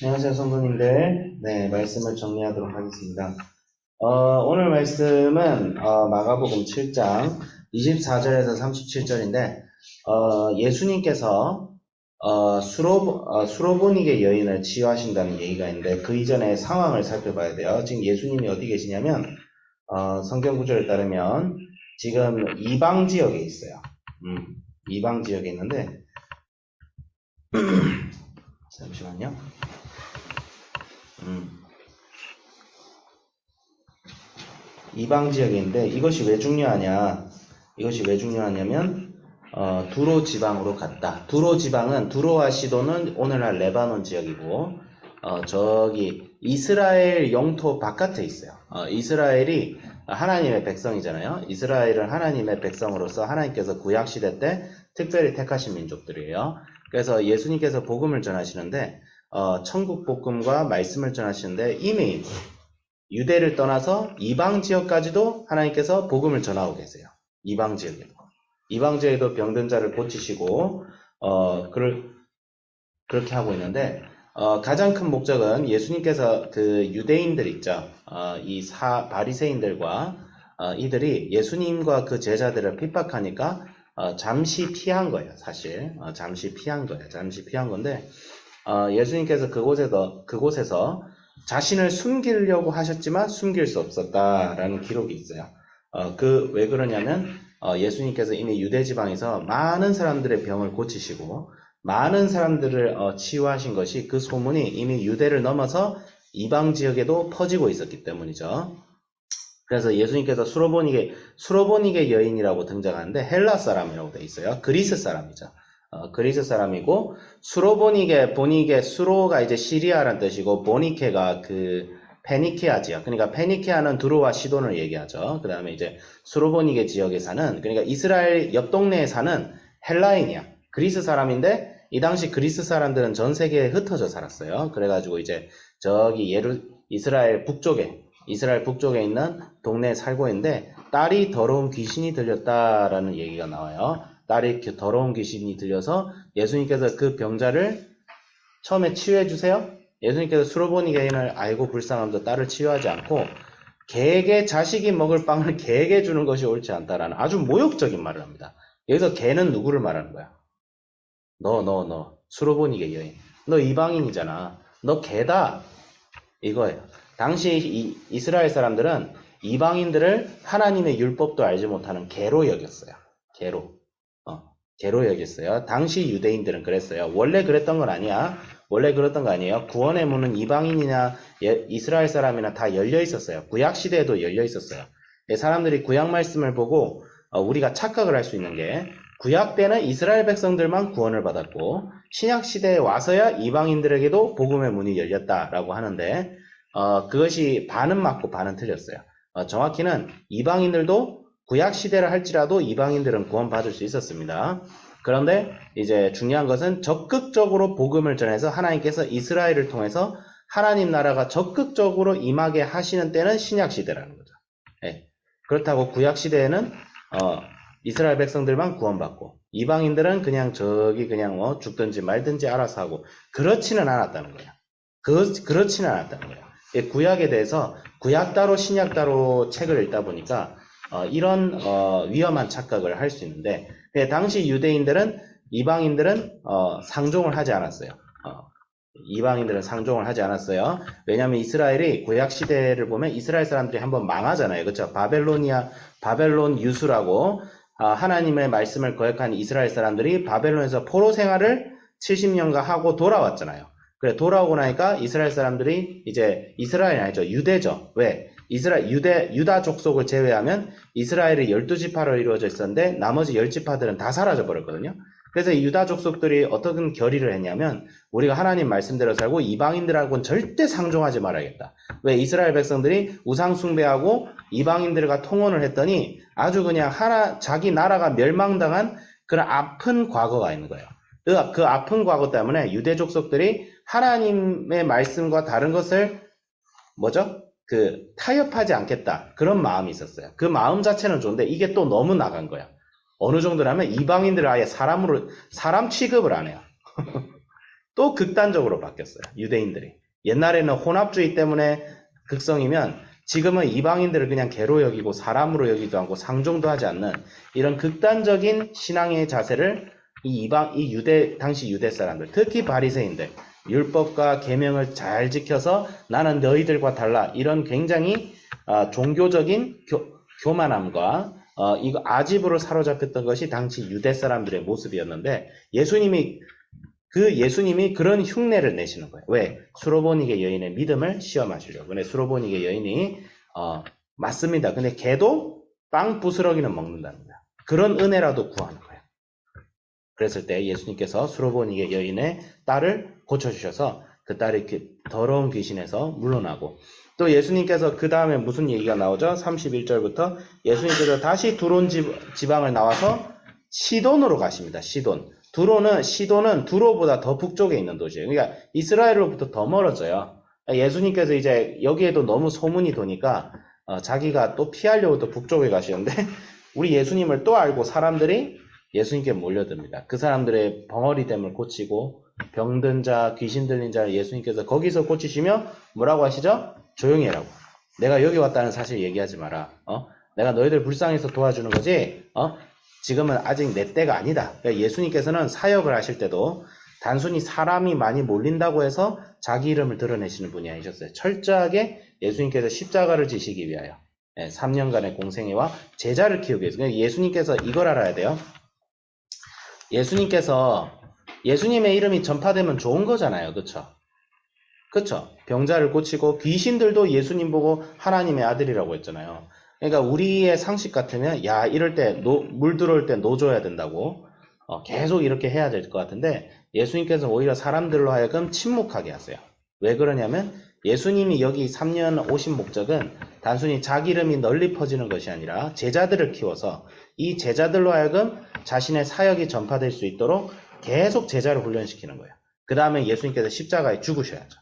안녕하세요, 성도님들. 네, 말씀을 정리하도록 하겠습니다. 오늘 말씀은 마가복음 7장 24절에서 37절인데 예수님께서 수로보니게 여인을 치유하신다는 얘기가 있는데 그 이전에 상황을 살펴봐야 돼요. 지금 예수님이 어디 계시냐면 성경 구절에 따르면 지금 이방 지역에 있어요. 이방 지역에 있는데 잠시만요. 이방 지역인데 이것이 왜 중요하냐? 이것이 왜 중요하냐면 두로 지방으로 갔다. 두로 지방은 두로와 시도는 오늘날 레바논 지역이고 저기 이스라엘 영토 바깥에 있어요. 이스라엘이 하나님의 백성이잖아요. 이스라엘은 하나님의 백성으로서 하나님께서 구약 시대 때 특별히 택하신 민족들이에요. 그래서 예수님께서 복음을 전하시는데 천국 복음과 말씀을 전하시는데 이미 유대를 떠나서 이방 지역까지도 하나님께서 복음을 전하고 계세요. 이방 지역에도. 이방 지역에도 병든 자를 고치시고 그렇게 하고 있는데 가장 큰 목적은 예수님께서 그 유대인들 있죠. 바리새인들과 이들이 예수님과 그 제자들을 핍박하니까 잠시 피한 거예요. 사실 잠시 피한 거예요. 잠시 피한 건데 예수님께서 그곳에서 자신을 숨기려고 하셨지만 숨길 수 없었다라는 기록이 있어요. 왜 그러냐면 예수님께서 이미 유대 지방에서 많은 사람들의 병을 고치시고 많은 사람들을 치유하신 것이 그 소문이 이미 유대를 넘어서 이방 지역에도 퍼지고 있었기 때문이죠. 그래서 예수님께서 수로보니게 여인이라고 등장하는데 헬라 사람이라고 되어 있어요. 그리스 사람이죠. 그리스 사람이고 보니게 수로가 이제 시리아라는 뜻이고 보니케가 그 페니케아 지역. 그러니까 페니케아는 두로와 시돈을 얘기하죠. 그 다음에 이제 수로보니게 지역에 사는 그러니까 이스라엘 옆 동네에 사는 헬라인이야. 그리스 사람인데 이 당시 그리스 사람들은 전 세계에 흩어져 살았어요. 그래가지고 이제 저기 이스라엘 북쪽에 있는 동네에 살고 있는데 딸이 더러운 귀신이 들렸다라는 얘기가 나와요. 딸이 더러운 귀신이 들려서 예수님께서 그 병자를 처음에 치유해 주세요. 예수님께서 수로보니 개인을 알고 불쌍함도 딸을 치유하지 않고 개에게 자식이 먹을 빵을 개에게 주는 것이 옳지 않다라는 아주 모욕적인 말을 합니다. 여기서 개는 누구를 말하는 거야? 너 수로보니 개 여인. 너 이방인이잖아. 너 개다. 이거예요. 당시 이스라엘 사람들은 이방인들을 하나님의 율법도 알지 못하는 개로 여겼어요. 개로 여겼어요. 당시 유대인들은 그랬어요. 원래 그랬던 건 아니야. 원래 그랬던 거 아니에요. 구원의 문은 이방인이나 이스라엘 사람이나 다 열려 있었어요. 구약 시대에도 열려 있었어요. 사람들이 구약 말씀을 보고 우리가 착각을 할 수 있는 게 구약 때는 이스라엘 백성들만 구원을 받았고 신약 시대에 와서야 이방인들에게도 복음의 문이 열렸다라고 하는데 그것이 반은 맞고 반은 틀렸어요. 정확히는 이방인들도 구약 시대를 할지라도 이방인들은 구원받을 수 있었습니다. 그런데 이제 중요한 것은 적극적으로 복음을 전해서 하나님께서 이스라엘을 통해서 하나님 나라가 적극적으로 임하게 하시는 때는 신약 시대라는 거죠. 네. 그렇다고 구약 시대에는 이스라엘 백성들만 구원받고 이방인들은 그냥 죽든지 말든지 알아서 하고 그렇지는 않았다는 거예요. 그렇지는 않았다는 거예요. 구약에 대해서 구약 따로 신약 따로 책을 읽다 보니까 이런 위험한 착각을 할 수 있는데 당시 이방인들은 상종을 하지 않았어요. 이방인들은 상종을 하지 않았어요. 왜냐하면 이스라엘이 구약 시대를 보면 이스라엘 사람들이 한번 망하잖아요. 그렇죠? 바벨론 유수라고 하나님의 말씀을 거역한 이스라엘 사람들이 바벨론에서 포로 생활을 70년간 하고 돌아왔잖아요. 그래 돌아오고 나니까 이스라엘 사람들이 이제 이스라엘이 아니죠. 유대죠. 왜? 유다 족속을 제외하면 이스라엘이 12지파로 이루어져 있었는데 나머지 10지파들은 다 사라져 버렸거든요. 그래서 이 유다 족속들이 어떤 결의를 했냐면 우리가 하나님 말씀대로 살고 이방인들하고는 절대 상종하지 말아야겠다. 왜? 이스라엘 백성들이 우상 숭배하고 이방인들과 통혼을 했더니 아주 그냥 자기 나라가 멸망당한 그런 아픈 과거가 있는 거예요. 그 아픈 과거 때문에 유대 족속들이 하나님의 말씀과 다른 것을 타협하지 않겠다. 그런 마음이 있었어요. 그 마음 자체는 좋은데 이게 또 너무 나간 거야. 어느 정도냐면 이방인들을 아예 사람 취급을 안 해요. 또 극단적으로 바뀌었어요. 유대인들이. 옛날에는 혼합주의 때문에 극성이면 지금은 이방인들을 그냥 개로 여기고 사람으로 여기도 않고 상종도 하지 않는 이런 극단적인 신앙의 자세를 당시 유대 사람들, 특히 바리새인들, 율법과 계명을 잘 지켜서 나는 너희들과 달라 이런 굉장히 종교적인 교만함과 이거 아집으로 사로잡혔던 것이 당시 유대 사람들의 모습이었는데 예수님이 그런 흉내를 내시는 거예요. 왜? 수로보니게 여인의 믿음을 시험하시려고. 근데 수로보니게 여인이 맞습니다. 근데 걔도 빵 부스러기는 먹는다는 거야. 그런 은혜라도 구하는 거예요. 그랬을 때 예수님께서 수로보니게 여인의 딸을 고쳐주셔서 그 딸이 더러운 귀신에서 물러나고 또 예수님께서 그 다음에 무슨 얘기가 나오죠? 31절부터 예수님께서 다시 두론 지방을 나와서 시돈으로 가십니다. 시돈은 두로보다 더 북쪽에 있는 도시예요. 그러니까 이스라엘로부터 더 멀어져요. 예수님께서 이제 여기에도 너무 소문이 도니까 자기가 또 피하려고 또 북쪽에 가시는데 우리 예수님을 또 알고 사람들이 예수님께 몰려듭니다. 그 사람들의 벙어리됨을 고치고 병든 자, 귀신 들린 자를 예수님께서 거기서 고치시며 뭐라고 하시죠? 조용히 해라고. 내가 여기 왔다는 사실 얘기하지 마라. 내가 너희들 불쌍해서 도와주는 거지. 지금은 아직 내 때가 아니다. 그러니까 예수님께서는 사역을 하실 때도 단순히 사람이 많이 몰린다고 해서 자기 이름을 드러내시는 분이 아니셨어요. 철저하게 예수님께서 십자가를 지시기 위하여 3년간의 공생애와 제자를 키우기 위해서. 그러니까 예수님께서 이걸 알아야 돼요. 예수님의 이름이 전파되면 좋은 거잖아요. 그쵸? 병자를 고치고 귀신들도 예수님 보고 하나님의 아들이라고 했잖아요. 그러니까 우리의 상식 같으면 이럴 때 물 들어올 때 노줘야 된다고 계속 이렇게 해야 될 것 같은데 예수님께서 오히려 사람들로 하여금 침묵하게 하세요. 왜 그러냐면 예수님이 여기 3년 오신 목적은 단순히 자기 이름이 널리 퍼지는 것이 아니라 제자들을 키워서 이 제자들로 하여금 자신의 사역이 전파될 수 있도록 계속 제자를 훈련시키는 거예요. 그 다음에 예수님께서 십자가에 죽으셔야죠.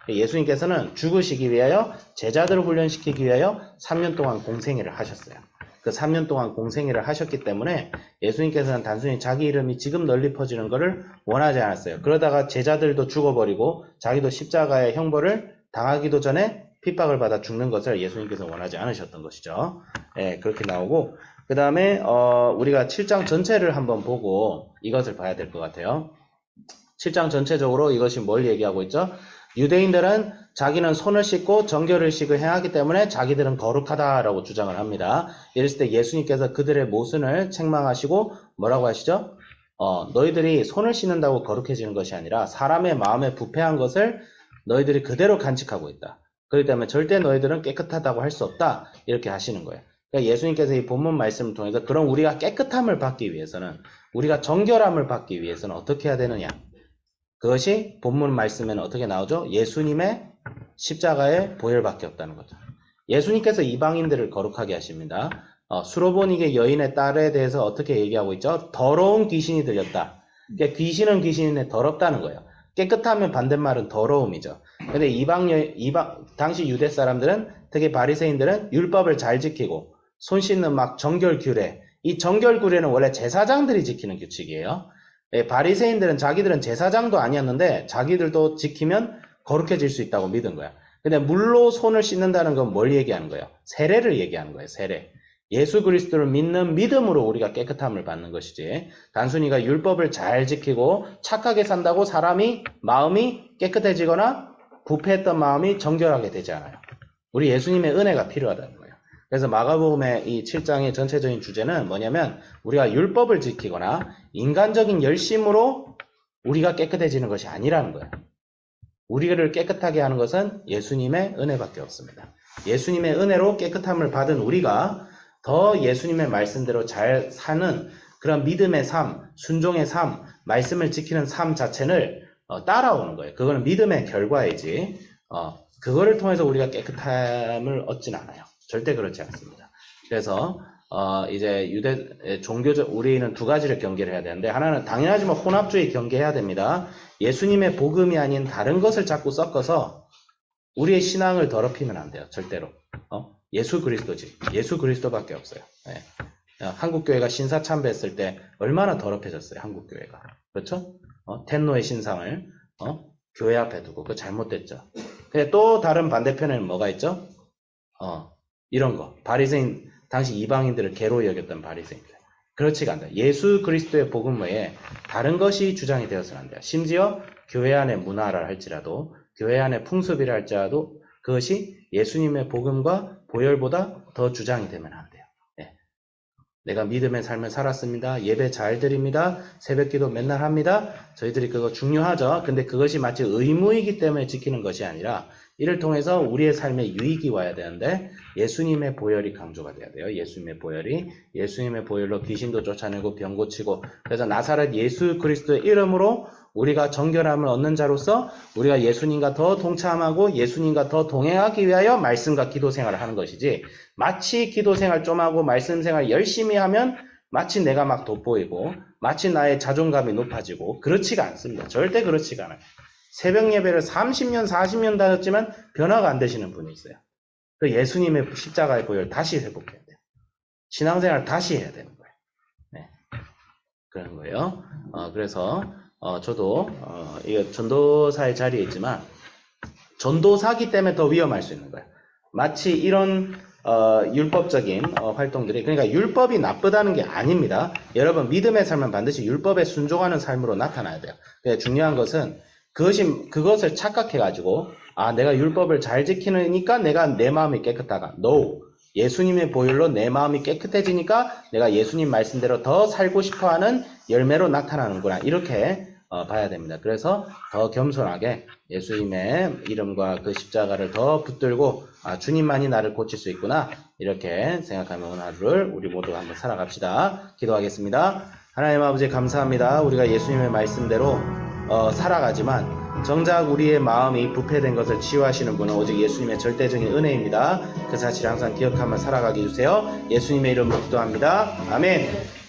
예수님께서는 죽으시기 위하여 제자들을 훈련시키기 위하여 3년 동안 공생애를 하셨어요. 그 3년 동안 공생애를 하셨기 때문에 예수님께서는 단순히 자기 이름이 지금 널리 퍼지는 것을 원하지 않았어요. 그러다가 제자들도 죽어버리고 자기도 십자가의 형벌을 당하기도 전에 핍박을 받아 죽는 것을 예수님께서 원하지 않으셨던 것이죠. 그렇게 나오고 그 다음에 우리가 7장 전체를 한번 보고 이것을 봐야 될 것 같아요. 7장 전체적으로 이것이 뭘 얘기하고 있죠? 유대인들은 자기는 손을 씻고 정결의식을 행하기 때문에 자기들은 거룩하다라고 주장을 합니다. 이랬을 때 예수님께서 그들의 모순을 책망하시고 뭐라고 하시죠? 너희들이 손을 씻는다고 거룩해지는 것이 아니라 사람의 마음에 부패한 것을 너희들이 그대로 간직하고 있다. 그렇기 때문에 절대 너희들은 깨끗하다고 할 수 없다. 이렇게 하시는 거예요. 그러니까 예수님께서 이 본문 말씀을 통해서 그럼 우리가 깨끗함을 받기 위해서는 우리가 정결함을 받기 위해서는 어떻게 해야 되느냐? 그것이 본문 말씀에는 어떻게 나오죠? 예수님의 십자가의 보혈밖에 없다는 거죠. 예수님께서 이방인들을 거룩하게 하십니다. 수로보니게 여인의 딸에 대해서 어떻게 얘기하고 있죠? 더러운 귀신이 들렸다. 그러니까 귀신은 귀신인데 더럽다는 거예요. 깨끗하면 반대말은 더러움이죠. 근데 당시 유대 사람들은 특히 바리새인들은 율법을 잘 지키고 손 씻는 막 정결규례. 이 정결규례는 원래 제사장들이 지키는 규칙이에요. 바리새인들은 자기들은 제사장도 아니었는데 자기들도 지키면 거룩해질 수 있다고 믿은 거야. 근데 물로 손을 씻는다는 건 뭘 얘기하는 거예요? 세례를 얘기하는 거예요. 세례. 예수 그리스도를 믿는 믿음으로 우리가 깨끗함을 받는 것이지 단순히가 율법을 잘 지키고 착하게 산다고 마음이 깨끗해지거나 부패했던 마음이 정결하게 되지 않아요. 우리 예수님의 은혜가 필요하다는 거예요. 그래서 마가복음의 이 7장의 전체적인 주제는 뭐냐면 우리가 율법을 지키거나 인간적인 열심으로 우리가 깨끗해지는 것이 아니라는 거예요. 우리를 깨끗하게 하는 것은 예수님의 은혜밖에 없습니다. 예수님의 은혜로 깨끗함을 받은 우리가 더 예수님의 말씀대로 잘 사는 그런 믿음의 삶, 순종의 삶, 말씀을 지키는 삶 자체를 따라오는 거예요. 그거는 믿음의 결과이지 그거를 통해서 우리가 깨끗함을 얻진 않아요. 절대 그렇지 않습니다. 그래서 이제 종교적 우리는 두 가지를 경계를 해야 되는데 하나는 당연하지만 혼합주의 경계해야 됩니다. 예수님의 복음이 아닌 다른 것을 자꾸 섞어서 우리의 신앙을 더럽히면 안 돼요. 절대로. 예수 그리스도지. 예수 그리스도밖에 없어요. 한국교회가 신사참배했을 때 얼마나 더럽혀졌어요. 한국교회가. 그렇죠? 텐노의 신상을 교회 앞에 두고. 그거 잘못됐죠. 근데 또 다른 반대편에는 뭐가 있죠? 이런 거. 바리새인, 당시 이방인들을 개로 여겼던 바리새인들. 그렇지가 않다. 예수 그리스도의 복음 외에 다른 것이 주장이 되어서는 안 돼요. 심지어 교회 안의 문화라 할지라도, 교회 안의 풍습이라 할지라도 그것이 예수님의 복음과 보혈보다 더 주장이 되면 안 돼요. 네. 내가 믿음의 삶을 살았습니다. 예배 잘 드립니다. 새벽기도 맨날 합니다. 저희들이 그거 중요하죠. 근데 그것이 마치 의무이기 때문에 지키는 것이 아니라 이를 통해서 우리의 삶에 유익이 와야 되는데 예수님의 보혈이 강조가 돼야 돼요. 예수님의 보혈로 귀신도 쫓아내고 병 고치고. 그래서 나사렛 예수 그리스도의 이름으로 우리가 정결함을 얻는 자로서 우리가 예수님과 더 동참하고 예수님과 더 동행하기 위하여 말씀과 기도 생활을 하는 것이지, 마치 기도 생활 좀 하고 말씀 생활 열심히 하면 마치 내가 막 돋보이고 마치 나의 자존감이 높아지고, 그렇지가 않습니다. 절대 그렇지가 않아요. 새벽 예배를 30년, 40년 다녔지만 변화가 안 되시는 분이 있어요. 그 예수님의 십자가의 보혈 다시 회복해야 돼요. 신앙생활 다시 해야 되는 거예요. 네. 그런 거예요. 그래서 저도 이거 전도사의 자리에 있지만 전도사기 때문에 더 위험할 수 있는 거예요. 마치 이런 율법적인 활동들이, 그러니까 율법이 나쁘다는 게 아닙니다. 여러분, 믿음의 삶은 반드시 율법에 순종하는 삶으로 나타나야 돼요. 중요한 것은 그것을 착각해가지고, 내가 율법을 잘 지키니까 내 마음이 깨끗하다. No. 예수님의 보혈로 내 마음이 깨끗해지니까 내가 예수님 말씀대로 더 살고 싶어하는 열매로 나타나는구나. 이렇게 봐야 됩니다. 그래서 더 겸손하게 예수님의 이름과 그 십자가를 더 붙들고, 주님만이 나를 고칠 수 있구나. 이렇게 생각하며 오늘 하루를 우리 모두 한번 살아갑시다. 기도하겠습니다. 하나님 아버지, 감사합니다. 우리가 예수님의 말씀대로 살아가지만 정작 우리의 마음이 부패된 것을 치유하시는 분은 오직 예수님의 절대적인 은혜입니다. 그 사실을 항상 기억하며 살아가게 해주세요. 예수님의 이름으로 기도합니다. 아멘.